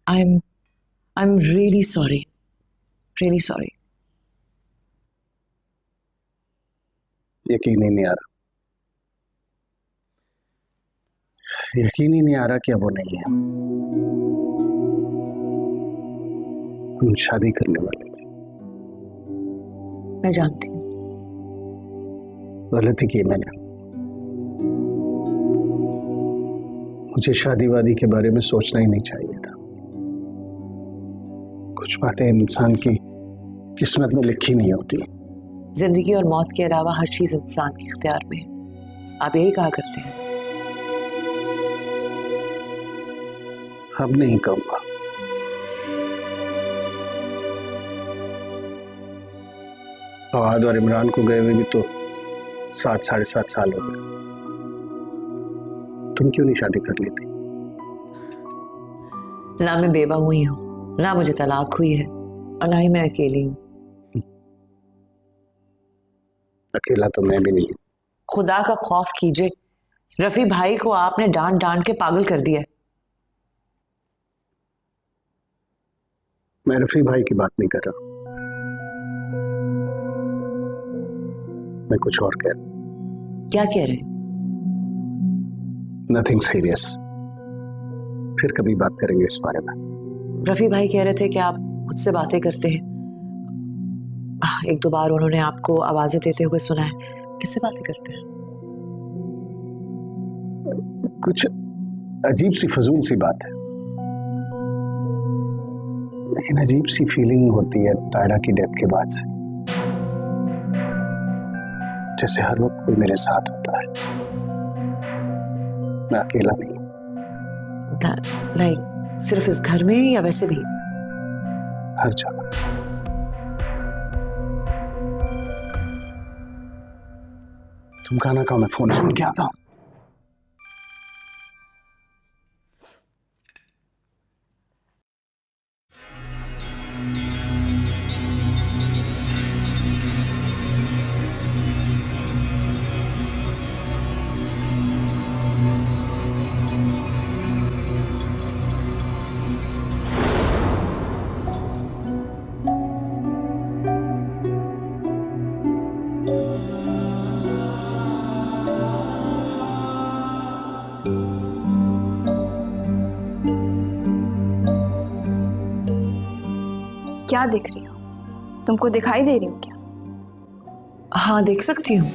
I'm really sorry. Really sorry. यकीन ही नहीं आ रहा, यकीन ही नहीं आ रहा कि अब वो नहीं है। हम शादी करने वाले थे। मैं जानती हूँ। गलती की मैंने। मुझे शादी वादी के बारे में सोचना ही नहीं चाहिए था। कुछ बातें इंसान की किस्मत में लिखी नहीं होती। जिंदगी और मौत के अलावा हर चीज इंसान के इख्तियार में है, आप यही कहा करते हैं। अब नहीं कहूंगा। फवाद और इमरान को गए हुए भी तो 7-7.5 साल हो गए। तुम क्यों नहीं शादी कर ली थी? ना मैं बेवा हुई हूँ, ना मुझे तलाक हुई है, और ना ही मैं अकेली हूँ। अकेला तो मैं भी नहीं हूँ। खुदा का खौफ कीजिए, रफी भाई को आपने डांट डांट के पागल कर दिया। मैं रफी भाई की बात नहीं कर रहा, मैं कुछ और कह रहा। क्या कह रहे हैं? नथिंग सीरियस, फिर कभी बात करेंगे इस बारे में। रफी भाई कह रहे थे कि आप खुद से बातें करते हैं। एक दो बार उन्होंने आपको आवाजें देते हुए सुना है। किससे बातें करते हैं? कुछ अजीब सी फजूल सी बात है, लेकिन अजीब सी फीलिंग होती है तायरा की डेथ के बाद से, जैसे हर वक्त कोई मेरे साथ होता है, मैं अकेला नहीं। लाइक सिर्फ इस घर में या वैसे भी? हर जगह। तुम खाना खाओ, मैं फोन सुन के आता हूं। क्या दिख रही हो? तुमको दिखाई दे रही हूँ क्या? हाँ, देख सकती हूँ।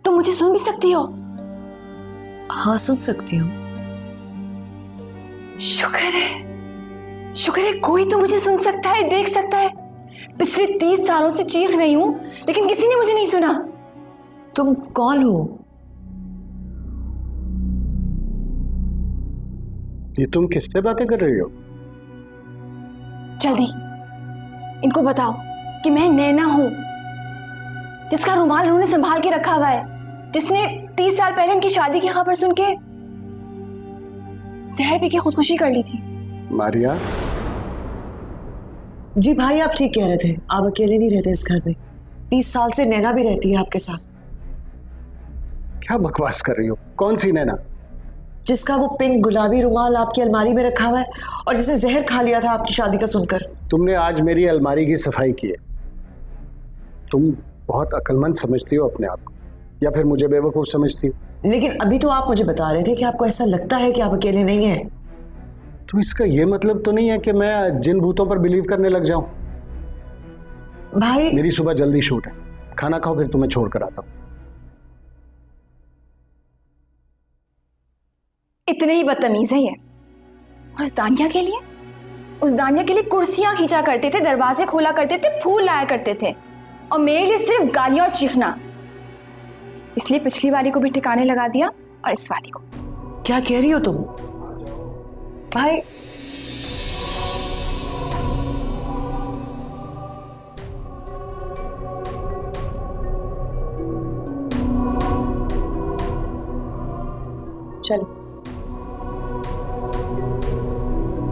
तुम मुझे सुन भी सकती हो? हाँ, सुन सकती हूँ। शुक्र है कोई तो मुझे सुन सकता है, देख सकता है। पिछले 30 सालों से चीख रही हूँ, लेकिन किसी ने मुझे नहीं सुना। तुम कौन हो? ये तुम किससे बातें कर रही हो? जल्दी इनको बताओ कि मैं नैना हूं, जिसका रुमाल उन्होंने संभाल के रखा हुआ है, जिसने 30 साल पहले इनकी शादी की खबर सुन के जहर पी के खुदकुशी कर ली थी। मारिया? जी भाई, आप ठीक कह रहे थे। आप अकेले नहीं रहते इस घर में। 30 साल से नैना भी रहती है आपके साथ। क्या बकवास कर रही हो? कौन सी नैना? जिसका वो पिंक गुलाबी रुमाल आपकी अलमारी में रखा हुआ है और जिसे जहर खा लिया था आपकी शादी का सुनकर। तुमने आज मेरी अलमारी की सफाई की है। तुम बहुत अक्लमंद समझती हो अपने आप को, या फिर मुझे बेवकूफ समझती हो? लेकिन अभी तो आप मुझे बता रहे थे कि आपको ऐसा लगता है कि आप अकेले नहीं हैं। तो इसका ये मतलब तो नहीं है कि मैं जिन भूतों पर बिलीव करने लग जाऊं? भाई, मेरी सुबह जल्दी शूट है, खाना खाओ फिर तुम्हें छोड़ कर आता हूं। इतने ही बदतमीज है ये। और उस दानिया के लिए, कुर्सियां खींचा करते थे, दरवाजे खोला करते थे, फूल लाया करते थे, और मेरे लिए सिर्फ गालियां और चीखना। इसलिए पिछली वाली को भी ठिकाने लगा दिया और इस वाली को। क्या कह रही हो तुम? भाई, चलो।